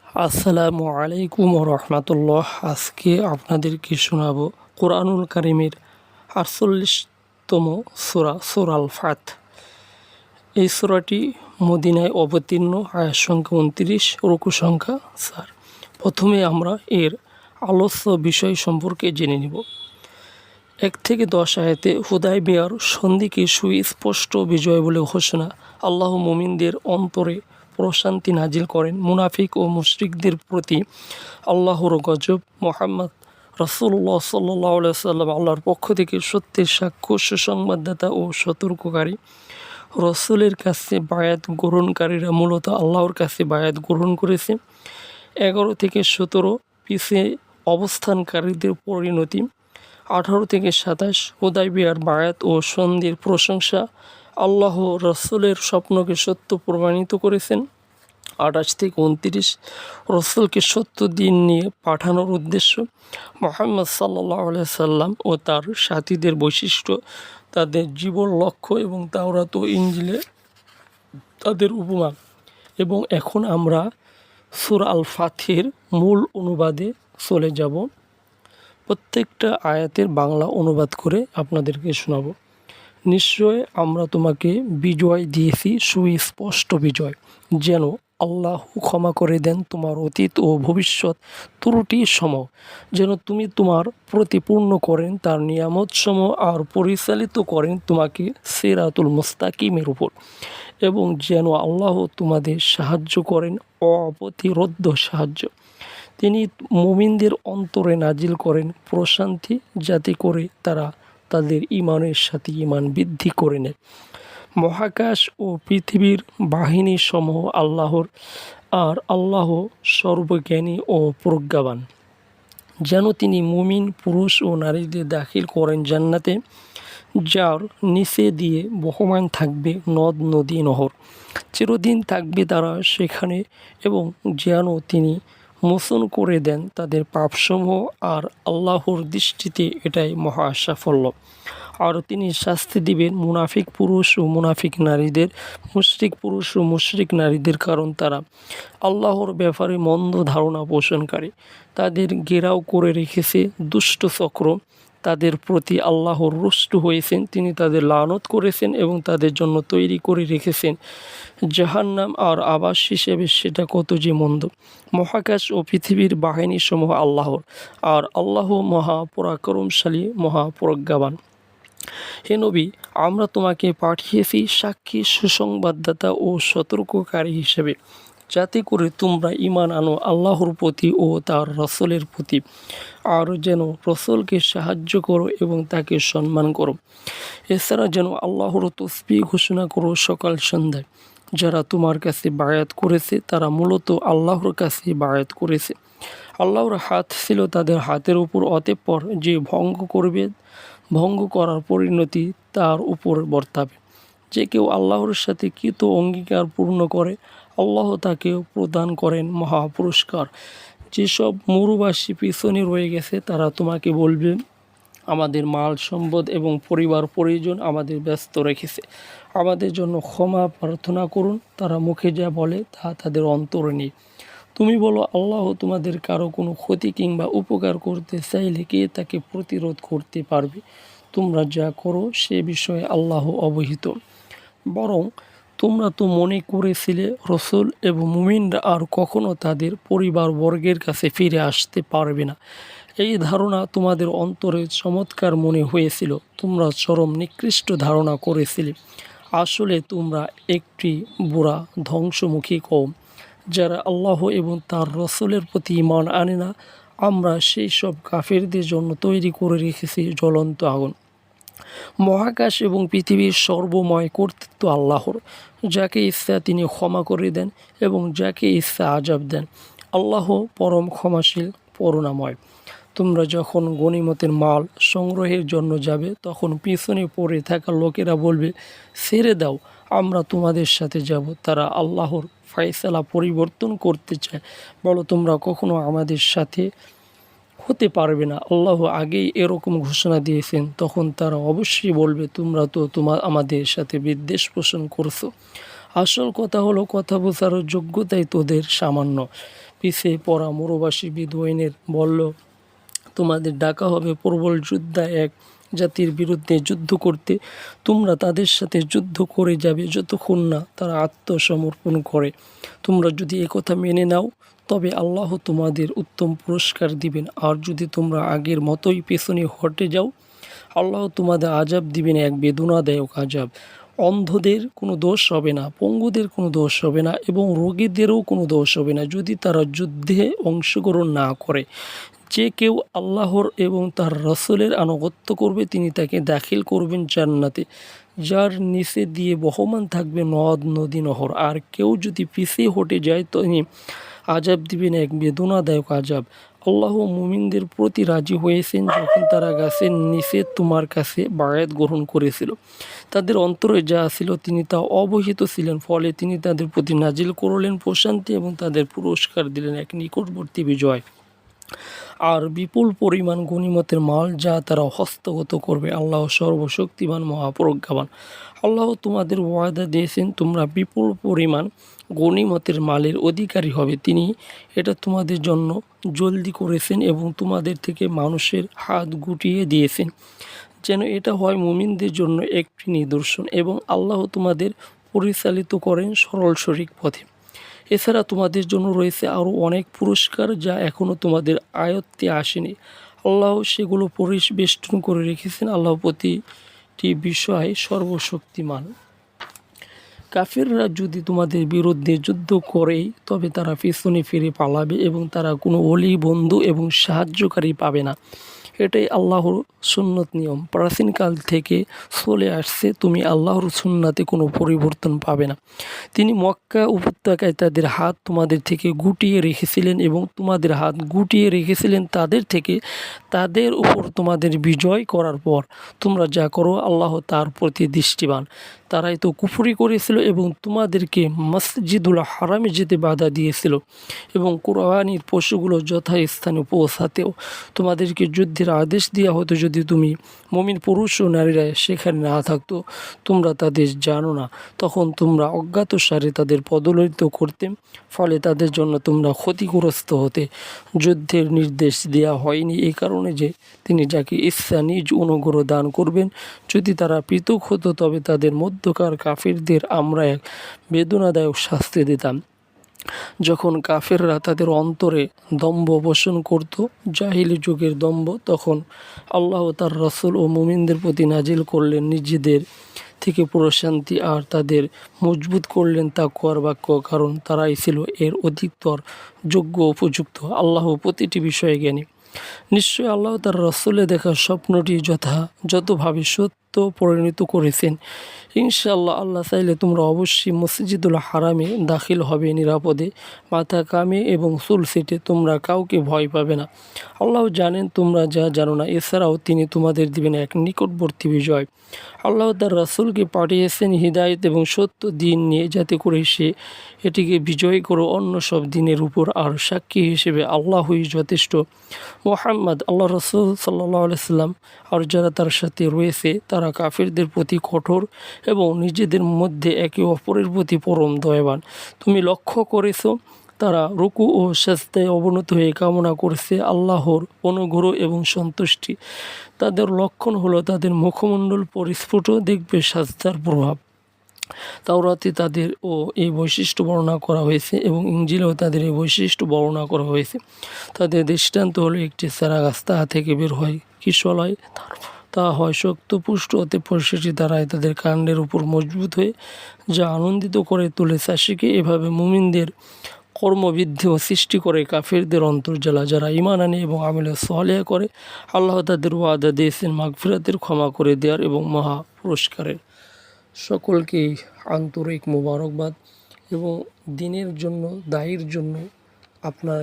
আসসালামু আলাইকুম রহমতুল্লাহ। আজকে আপনাদেরকে শোনাব কোরআনুল কারিমের 48তম সূরা সূরা আল ফাত। এই সূরাটি মদিনায় অবতীর্ণ, আয়াত সংখ্যা 29, রুকু সংখ্যা 4। প্রথমে আমরা এর আলোচ্য বিষয় সম্পর্কে জেনে নিব। 1 থেকে 10 আয়াতে হুদায়বিয়ার সন্ধিকে সুস্পষ্ট বিজয় বলে ঘোষণা। আল্লাহ মুমিনদের অন্তরে প্রশান্তি নাজিল করেন। মুনাফিক ও মুশরিকদের প্রতি আল্লাহর গজব। মোহাম্মদ রাসূলুল্লাহ সাল্লাল্লাহু আলাইহি সাল্লাম আল্লাহর পক্ষ থেকে সত্যের সাক্ষ্য, সুসংবাদদাতা ও সতর্ককারী। রসুলের কাছে বায়াত গ্রহণকারীরা মূলত আল্লাহর কাছে বায়াত গ্রহণ করেছে। 11 থেকে 17 পিছে অবস্থানকারীদের পরিণতি। 18 থেকে 27 হুদায়বিয়ার বায়াত ও সন্ধির প্রশংসা। আল্লাহ রসুলের স্বপ্নকে সত্য প্রমাণিত করেছেন। 28 থেকে 29 রসুলকে সত্য দিন নিয়ে পাঠানোর উদ্দেশ্য। মুহাম্মদ সাল্লাল্লাহু আলাইহি সাল্লাম ও তার সাথীদের বৈশিষ্ট্য, তাদের জীবন লক্ষ্য এবং তাওরাত ও ইনজিলে তাদের উপমা। এবং এখন আমরা সূরা আল ফাতের মূল অনুবাদে চলে যাব। প্রত্যেকটা আয়াতের বাংলা অনুবাদ করে আপনাদেরকে শোনাব। নিশ্চয় আমরা তোমাকে বিজয় দিয়েছি, সুস্পষ্ট বিজয়, যেন আল্লাহ ক্ষমা করে দেন তোমার অতীত ও ভবিষ্যৎ ত্রুটি সমূহ, যেন তুমি তোমার প্রতিপূর্ণ করেন তার নিয়ামত সমূহ আর পরিচালিত করেন তোমাকে সিরাতুল মুস্তাকিমের উপর, এবং যেন আল্লাহ তোমাদের সাহায্য করেন অপ্রতিরোধ্য সাহায্য। তিনি মুমিনদের অন্তরে নাজিল করেন প্রশান্তি, যাতে করে তারা তাদের ঈমানের সাথে ঈমান বৃদ্ধি করে নেয়। মহাকাশ ও পৃথিবীর বাহিনী সমূহ আল্লাহর, আর আল্লাহ সর্বজ্ঞানী ও প্রজ্ঞাবান। যেন তিনি মুমিন পুরুষ ও নারীদের দাখিল করেন জান্নাতে, যার নিচে দিয়ে বহমান থাকবে নদ নদী নহর, চিরদিন থাকবে তারা সেখানে, এবং যেন তিনি মোচন করে দেন তাদের পাপসমূহ, আর আল্লাহর দৃষ্টিতে এটাই মহা সাফল্য। আর তিনি শাস্তি দিবেন মুনাফিক পুরুষ ও মুনাফিক নারীদের, মুশরিক পুরুষ ও মুশরিক নারীদের, কারণ তারা আল্লাহর ব্যাপারে মন্দ ধারণা পোষণকারী। তাদের ঘেরাও করে রেখেছে দুষ্ট চক্র। তাদের প্রতি আল্লাহর রুষ্ট হয়েছেন, তিনি তাদের লানত করেছেন এবং তাদের জন্য তৈরি করে রেখেছেন জাহান্নাম, আর আবাস হিসেবে সেটা কত যে মন্দ। মহাকাশ ও পৃথিবীর বাহিনী সমূহ আল্লাহর, আর আল্লাহ মহাপরাক্রমশালী, মহাপ্রজ্ঞাবান। হে নবী, আমরা তোমাকে পাঠিয়েছি সাক্ষী, সুসংবাদদাতা ও সতর্ককারী হিসেবে, যাতে করে তোমরা ঈমান আনো আল্লাহর প্রতি ও তার রসুলের প্রতি, আর যেন রসুলকে সাহায্য করো এবং তাকে সম্মান করো। এছাড়া যেন আল্লাহর তসবিহ ঘোষণা করো সকাল সন্ধ্যায়। যারা তোমার কাছে বায়াত করেছে তারা মূলত আল্লাহর কাছে বায়াত করেছে। আল্লাহর হাত ছিল তাদের হাতের উপর, অতঃপর যে ভঙ্গ করার পরিণতি তার উপর বর্তাবে। যে কেউ আল্লাহর সাথে কৃত অঙ্গীকার পূর্ণ করে, আল্লাহ তাকে প্রদান করেন মহাপুরস্কার। যেসব মরুবাসী পিছনে রয়ে গেছে তারা তোমাকে বলবে, আমাদের মাল সম্পদ এবং পরিবার পরিজন আমাদের ব্যস্ত রেখেছে, আমাদের জন্য ক্ষমা প্রার্থনা করুন। তারা মুখে যা বলে তা তাদের অন্তরে নেই। তুমি বলো, আল্লাহ তোমাদের কারো কোনো ক্ষতি কিংবা উপকার করতে চাইলে কে তাকে প্রতিরোধ করতে পারবে? তোমরা যা করো সে বিষয়ে আল্লাহ অবহিত। বরং তোমরা তো মনে করেছিলে রসুল এবং মুমিনরা আর কখনো তাদের পরিবারবর্গের কাছে ফিরে আসতে পারবে না। এই ধারণা তোমাদের অন্তরে চমৎকার মনে হয়েছিল, তোমরা চরম নিকৃষ্ট ধারণা করেছিলে। আসলে তোমরা একটি বুড়া ধ্বংসমুখী কওম, যারা আল্লাহ এবং তার রসুলের প্রতি ঈমান আনে না। আমরা সেই সব কাফেরদের জন্য তৈরি করে রেখেছি জ্বলন্ত আগুন। মহাকাশ এবং পৃথিবীর সর্বময় কর্তৃত্ব আল্লাহর। যাকে ইচ্ছা তিনি ক্ষমা করে দেন এবং যাকে ইচ্ছা আযাব দেন। আল্লাহ পরম ক্ষমাশীল, করুণাময়। তোমরা যখন গনিমতের মাল সংগ্রহের জন্য যাবে, তখন পিছনে পড়ে থাকা লোকেরা বলবে, ছেড়ে দাও, আমরা তোমাদের সাথে যাব। তারা আল্লাহর ফায়সালা পরিবর্তন করতে চায়। বলো, তোমরা কখনো আমাদের সাথে হতে পারবে না, আল্লাহ আগেই এরকম ঘোষণা দিয়েছেন। তখন তারা অবশ্যই বলবে, তোমরা তো আমাদের সাথে বিদ্বেষ পোষণ করছো। আসল কথা হলো, কথা বোঝার যোগ্যতাই তোদের সামান্য। পিছিয়ে পড়া মরুবাসী বেদুইনের বলল, তোমাদের ডাকা হবে প্রবল যোদ্ধা এক জাতির বিরুদ্ধে যুদ্ধ করতে। তোমরা তাদের সাথে যুদ্ধ করে যাবে যতক্ষণ না তারা আত্মসমর্পণ করে। তোমরা যদি একথা মেনে নাও তবে আল্লাহ তোমাদের উত্তম পুরস্কার দিবেন, আর যদি তোমরা আগের মতোই পেছনে হটে যাও আল্লাহ তোমাদের আজাব দিবেন, এক বেদনাদায়ক আজাব। অন্ধদের কোনো দোষ হবে না, পঙ্গুদের কোনো দোষ হবে না এবং রোগীদেরও কোনো দোষ হবে না যদি তারা যুদ্ধে অংশগ্রহণ না করে। যে কেউ আল্লাহর এবং তার রাসূলের আনুগত্য করবে তিনি তাকে দাখিল করবেন জান্নাতে, যার নিচে দিয়ে বহমান থাকবে নদ নদী নহর। আর কেউ যদি পিছিয়ে হটে যায় তিনি আজাব দিবেন, এক বেদনাদায়ক আজাব। আল্লাহ মুমিনদের প্রতি রাজি হয়েছেন যখন তারা গাছের নিচে তোমার কাছে বায়াত গ্রহণ করেছিল। তাদের অন্তরে যা ছিল তিনি তা অবহিত ছিলেন, ফলে তিনি তাদের প্রতি নাজিল করলেন প্রশান্তি এবং তাদের পুরস্কার দিলেন এক নিকটবর্তী বিজয় আর বিপুল পরিমাণ গনিমতের মাল যা তারা হস্তগত করবে। আল্লাহ সর্বশক্তিমান মহাপ্রজ্ঞাবান। আল্লাহ তোমাদের ওয়াদা দিয়েছেন তোমরা বিপুল পরিমাণ গনিমতের মালের অধিকারী হবে। তিনি এটা তোমাদের জন্য জলদি করেছেন এবং তোমাদের থেকে মানুষের হাত গুটিয়ে দিয়েছেন, যেন এটা হয় মুমিনদের জন্য একটি নিদর্শন এবং আল্লাহ তোমাদের পরিচালিত করেন সরল সঠিক পথে। এছাড়া তোমাদের জন্য রয়েছে আরও অনেক পুরস্কার যা এখনও তোমাদের আয়ত্তে আসেনি। আল্লাহ সেগুলো পরিবেষ্টন করে রেখেছেন। আল্লাহ প্রতিটি বিষয়ে সর্বশক্তিমান। কাফিররা যদি তোমাদের বিরুদ্ধে যুদ্ধ করে তবে তারা পিছনে ফিরে পালাবে এবং তারা কোনো অলি বন্ধু এবং সাহায্যকারী পাবে না। এটাই আল্লাহর সুন্নত নিয়ম, প্রাচীনকাল থেকে চলে আসছে। তুমি আল্লাহর সুন্নাতে কোনো পরিবর্তন পাবে না। তিনি মক্কা উপত্যকায় তাদের হাত তোমাদের থেকে গুটিয়ে রেখেছিলেন এবং তোমাদের হাত গুটিয়ে রেখেছিলেন তাদের থেকে, তাদের উপর তোমাদের বিজয় করার পর। তোমরা যা করো আল্লাহ তার প্রতি দৃষ্টিবান। তারাই তো কুফরি করেছিল এবং তোমাদেরকে মসজিদুল হারামে যেতে বাধা দিয়েছিল এবং কোরবানির পশুগুলো যথাস্থানে পৌঁছাতেও তোমাদেরকে যুদ্ধের আদেশ দেওয়া হতো যদি তুমি মুমিন পুরুষ ও নারীরা সেখানে না থাকতো। তোমরা তাদের জানো না, তখন তোমরা অজ্ঞাতসারে তাদের পদদলিত করতে, ফলে তাদের জন্য তোমরা ক্ষতিগ্রস্ত হতে। যুদ্ধের নির্দেশ দেওয়া হয়নি এই কারণে যে তিনি যাকে ইচ্ছা নিজ অনুগ্রহ দান করবেন। যদি তারা পৃথক হতো তবে তাদের মধ্যকার কাফিরদের আমরা এক বেদনাদায়ক শাস্তি দিতাম। যখন কাফেররা তাদের অন্তরে দম্ভ পোষণ করত, জাহিলি যুগের দম্ভ, তখন আল্লাহ তার রাসূল ও মুমিনদের প্রতি নাজিল করলেন নিজেদের থেকে প্রশান্তি আর তাদের মজবুত করলেন তাকওয়ার বাক্য, কারণ তারাই ছিল এর অধিকতর যোগ্য উপযুক্ত। আল্লাহ প্রতিটি বিষয়ে জ্ঞানী। নিশ্চয় আল্লাহ তার রাসূলে দেখা স্বপ্নটি যতভাবে সত্য পরিণত করেছেন। ইনশাআল্লাহ আল্লাহ চাইলে তোমরা অবশ্যই মসজিদুল হারামে দাখিল হবে নিরাপদে, মাথা কামে এবং চুল ছেটে। তোমরা কাউকে ভয় পাবে না। আল্লাহ জানেন তোমরা যা জানো না। এছাড়াও তিনি তোমাদের দিবেন এক নিকটবর্তী বিজয়। আল্লাহ তার রাসূলকে পাঠিয়েছেন হিদায়াত এবং সত্য দিন নিয়ে, যাতে করে সে এটিকে বিজয় করো অন্য সব দিনের উপর, আর সাক্ষী হিসেবে আল্লাহই যথেষ্ট। মুহাম্মদ আল্লাহ রাসূল সাল্লাল্লাহু আলাইহি সাল্লাম আর যারা তার সাথে রয়েছে তারা কাফিরদের প্রতি কঠোর এবং নিজেদের মধ্যে একে অপরের প্রতি পরম দয়াবান। তুমি লক্ষ্য করেছো তারা রুকু ও সাজদায় অবনত হয়ে কামনা করছে আল্লাহর অনুগ্রহ এবং সন্তুষ্টি। তাদের লক্ষণ হলো তাদের মুখমণ্ডল পরিস্ফুট দেখবে সাজদার প্রভাব। তাওরাতে তাদের এই বৈশিষ্ট্য বর্ণনা করা হয়েছে এবং ইনজিলেও তাদের এই বৈশিষ্ট্য বর্ণনা করা হয়েছে। তাদের দৃষ্টান্ত হলো একটি চারা গাছ, তাহা থেকে বের হয় কিশলয়, তা হয় শক্তপুষ্ট, অতঃপর সেটি দ্বারাই তাদের কাণ্ডের উপর মজবুত হয়ে যা আনন্দিত করে তোলে চাষিকে। এভাবে মুমিনদের কর্মবৃদ্ধি ও সৃষ্টি করে কাফিরদের অন্তর্জালা। যারা ঈমান আনে এবং আমলে সালেহ করে আল্লাহ তাদের ওয়াদা দিয়েছেন মাগফিরাতের, ক্ষমা করে দেওয়ার এবং মহা পুরস্কারের। সকলকেই আন্তরিক মোবারকবাদ এবং দিনের জন্য দায়ীর জন্য আপনার